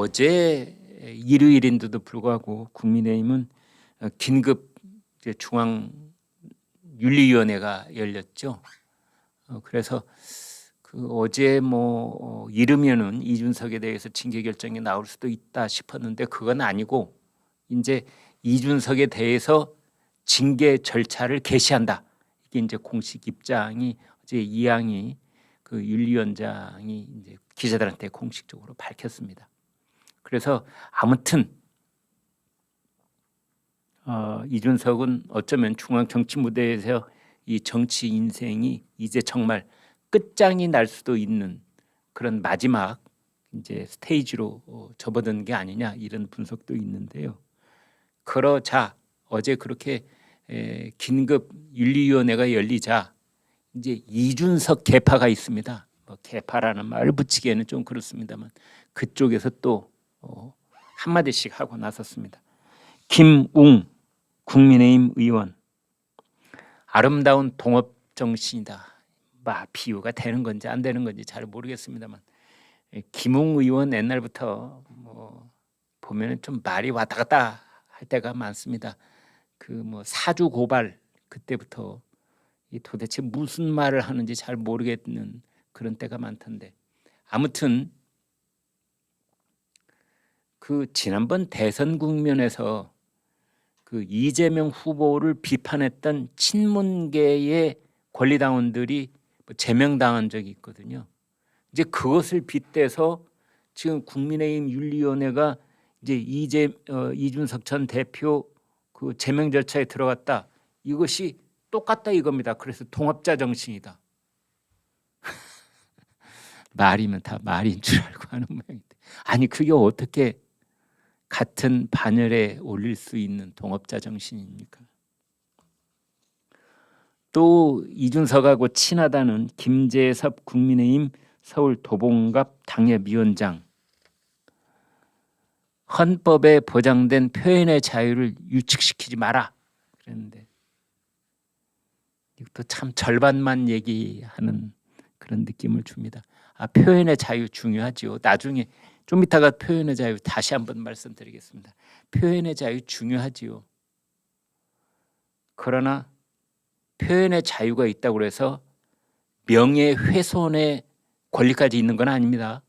어제 일요일인데도 불구하고 국민의힘은 긴급 중앙윤리위원회가 열렸죠. 그래서 그 어제 이르면은 이준석에 대해서 징계 결정이 나올 수도 있다 싶었는데 그건 아니고 이제 이준석에 대해서 징계 절차를 개시한다. 이게 이제 공식 입장이 어제 이양희 그 윤리위원장이 이제 기자들한테 공식적으로 밝혔습니다. 그래서 아무튼 이준석은 어쩌면 중앙 정치 무대에서 이 정치 인생이 이제 정말 끝장이 날 수도 있는 그런 마지막 이제 스테이지로 접어든 게 아니냐 이런 분석도 있는데요. 그러자 어제 그렇게 긴급 윤리위원회가 열리자 이제 이준석 개파가 있습니다. 개파라는 말을 붙이기에는 좀 그렇습니다만 그쪽에서 또 한마디씩 하고 나섰습니다. 김웅 국민의힘 의원, 아름다운 동업 정신이다. 비유가 되는 건지 안 되는 건지 잘 모르겠습니다만 김웅 의원 옛날부터 보면은 좀 말이 왔다 갔다 할 때가 많습니다. 그 사주 고발 그때부터 도대체 무슨 말을 하는지 잘 모르겠는 그런 때가 많던데 아무튼 그 지난번 대선 국면에서 그 이재명 후보를 비판했던 친문계의 권리당원들이 제명당한 적이 있거든요. 이제 그것을 빗대서 지금 국민의힘 윤리위원회가 이제 이준석 전 대표 그 제명 절차에 들어갔다. 이것이 똑같다 이겁니다. 그래서 동업자 정신이다. 말이면 다 말인 줄 알고 하는 모양인데 아니 그게 어떻게 같은 반열에 올릴 수 있는 동업자 정신입니까? 또 이준석하고 친하다는 김재섭 국민의힘 서울 도봉갑 당협위원장, 헌법에 보장된 표현의 자유를 유축시키지 마라 그랬는데 이것도 참 절반만 얘기하는 그런 느낌을 줍니다. 표현의 자유 중요하지요. 나중에 좀 이따가 표현의 자유 다시 한번 말씀드리겠습니다. 표현의 자유 중요하지요. 그러나 표현의 자유가 있다고 해서 명예훼손의 권리까지 있는 건 아닙니다.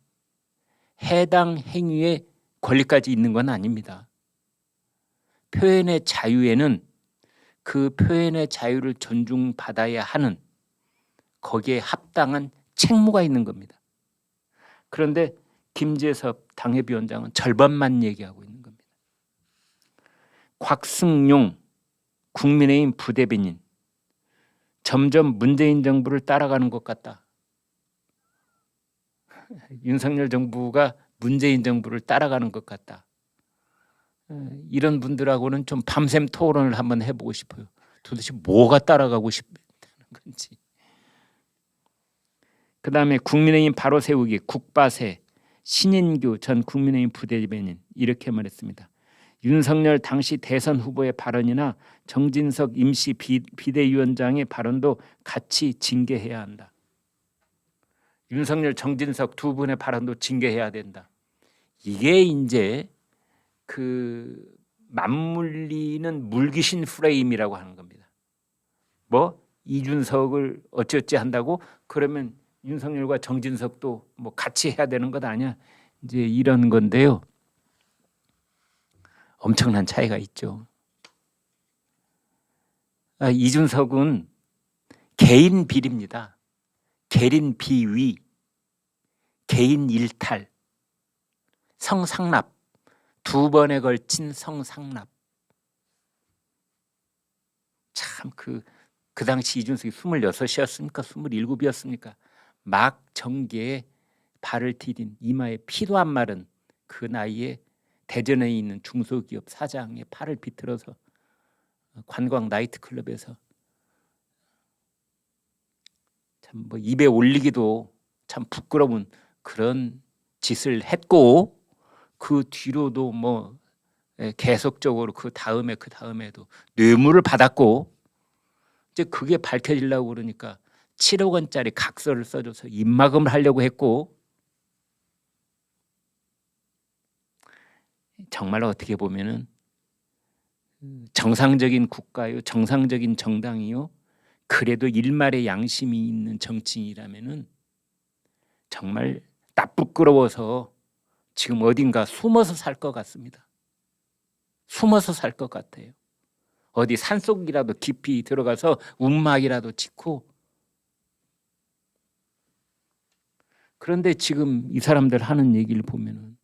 해당 행위의 권리까지 있는 건 아닙니다. 표현의 자유에는 그 표현의 자유를 존중받아야 하는 거기에 합당한 책무가 있는 겁니다. 그런데 김재섭 당협위원장은 절반만 얘기하고 있는 겁니다. 곽승용 국민의힘 부대변인, 점점 문재인 정부를 따라가는 것 같다. 윤석열 정부가 문재인 정부를 따라가는 것 같다. 이런 분들하고는 좀 밤샘 토론을 한번 해보고 싶어요. 도대체 뭐가 따라가고 싶다는 건지. 그다음에 국민의힘 바로 세우기 국바세 신인규 전 국민의힘 부대변인 이렇게 말했습니다. 윤석열 당시 대선 후보의 발언이나 정진석 임시 비대위원장의 발언도 같이 징계해야 한다. 윤석열, 정진석 두 분의 발언도 징계해야 된다. 이게 이제 그 맞물리는 물귀신 프레임이라고 하는 겁니다. 이준석을 어찌어찌 한다고 그러면 윤석열과 정진석도 같이 해야 되는 것 아니야? 이제 이런 건데요. 엄청난 차이가 있죠. 이준석은 개인 비리입니다. 개인 비위, 개인 일탈, 성상납, 두 번에 걸친 성상납. 참 그 당시 이준석이 26이었습니까? 27이었습니까? 막 정계에 발을 디딘 이마에 피도 안 마른 그 나이에 대전에 있는 중소기업 사장의 팔을 비틀어서 관광 나이트클럽에서 참 입에 올리기도 참 부끄러운 그런 짓을 했고 그 뒤로도 계속적으로 그 다음에도 뇌물을 받았고 이제 그게 밝혀지려고 그러니까 7억 원짜리 각서를 써줘서 입막음을 하려고 했고 정말 어떻게 보면은 정상적인 국가요, 정상적인 정당이요, 그래도 일말의 양심이 있는 정치인이라면은 정말 나쁘끄러워서 지금 어딘가 숨어서 살 것 같습니다. 숨어서 살 것 같아요. 어디 산속이라도 깊이 들어가서 움막이라도 짓고. 그런데 지금 이 사람들 하는 얘기를 보면은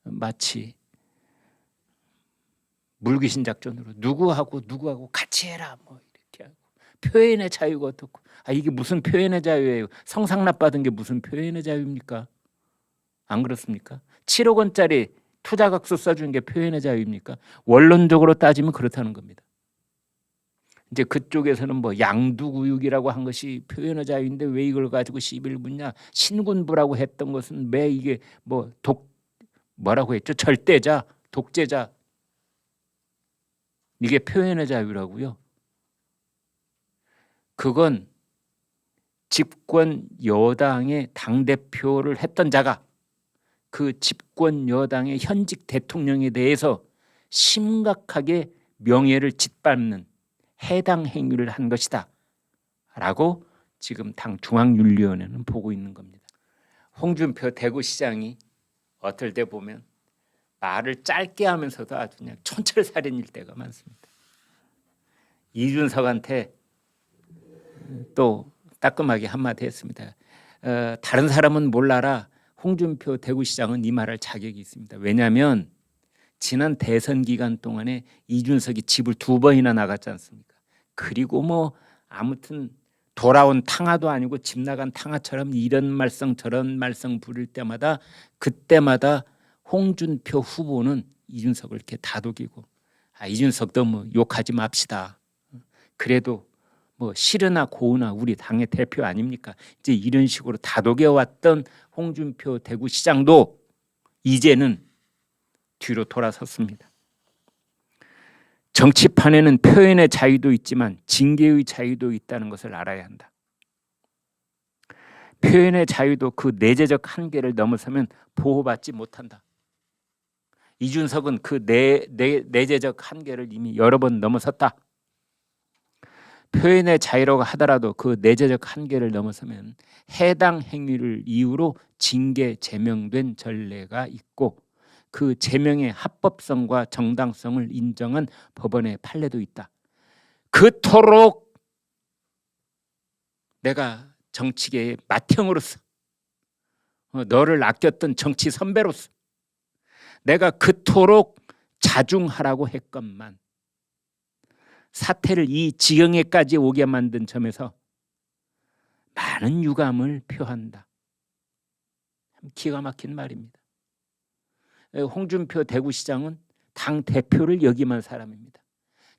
마치 물귀신 작전으로 누구하고 같이 해라 뭐 이렇게 하고, 표현의 자유가 어떻고, 이게 무슨 표현의 자유예요? 성상납 받은 게 무슨 표현의 자유입니까? 안 그렇습니까? 7억 원짜리 투자각서 써준 게 표현의 자유입니까? 원론적으로 따지면 그렇다는 겁니다. 이제 그쪽에서는 뭐 양두구육이라고 한 것이 표현의 자유인데 왜 이걸 가지고 시비를 붙냐? 신군부라고 했던 것은 왜 이게 뭐 뭐라고 했죠? 절대자, 독재자, 이게 표현의 자유라고요. 그건 집권 여당의 당대표를 했던 자가 그 집권 여당의 현직 대통령에 대해서 심각하게 명예를 짓밟는 해당 행위를 한 것이다 라고 지금 당 중앙윤리위원회는 보고 있는 겁니다. 홍준표 대구시장이 어떨 때 보면 말을 짧게 하면서도 아주 그냥 촌철살인일 때가 많습니다. 이준석한테 또 따끔하게 한마디 했습니다. 다른 사람은 몰라라, 홍준표 대구시장은 이 말할 자격이 있습니다. 왜냐하면 지난 대선 기간 동안에 이준석이 집을 2번이나 나갔지 않습니까? 그리고 뭐 아무튼 돌아온 탕화도 아니고 집 나간 탕화처럼 이런 말썽 저런 말썽 부릴 때마다 그때마다 홍준표 후보는 이준석을 이렇게 다독이고, 이준석도 뭐 욕하지 맙시다. 그래도 뭐 싫으나 고우나 우리 당의 대표 아닙니까? 이제 이런 식으로 다독여왔던 홍준표 대구시장도 이제는 뒤로 돌아섰습니다. 정치판에는 표현의 자유도 있지만 징계의 자유도 있다는 것을 알아야 한다. 표현의 자유도 그 내재적 한계를 넘어서면 보호받지 못한다. 이준석은 그 내재적 한계를 이미 여러 번 넘어섰다. 표현의 자유라고 하더라도 그 내재적 한계를 넘어서면 해당 행위를 이유로 징계 제명된 전례가 있고 그 제명의 합법성과 정당성을 인정한 법원의 판례도 있다. 그토록 내가 정치계의 맏형으로서 너를 아꼈던 정치 선배로서 내가 그토록 자중하라고 했건만 사태를 이 지경에까지 오게 만든 점에서 많은 유감을 표한다. 기가 막힌 말입니다. 홍준표 대구시장은 당 대표를 역임한 사람입니다.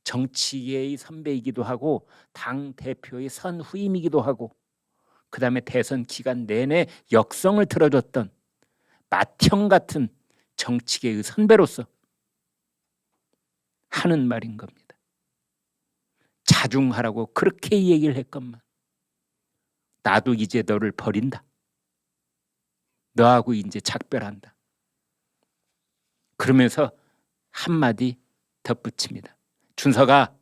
정치계의 선배이기도 하고 당 대표의 선후임이기도 하고 그 다음에 대선 기간 내내 역성을 틀어줬던 맏형 같은 정치계의 선배로서 하는 말인 겁니다. 자중하라고 그렇게 얘기를 했건만 나도 이제 너를 버린다. 너하고 이제 작별한다. 그러면서 한마디 덧붙입니다. 준석아,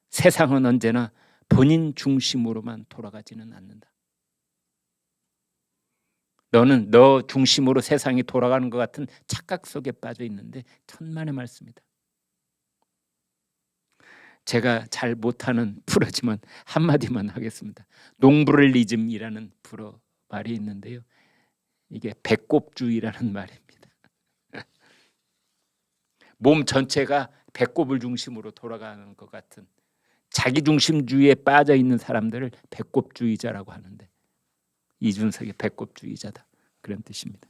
세상은 언제나 본인 중심으로만 돌아가지는 않는다. 너는 너 중심으로 세상이 돌아가는 것 같은 착각 속에 빠져 있는데 천만의 말씀이다. 제가 잘 못하는 프로지만 한마디만 하겠습니다. 농브럴리즘이라는 프로 말이 있는데요. 이게 배꼽주의라는 말입니다. 몸 전체가 배꼽을 중심으로 돌아가는 것 같은 자기중심주의에 빠져 있는 사람들을 배꼽주의자라고 하는데 이준석이 배꼽주의자다, 그런 뜻입니다.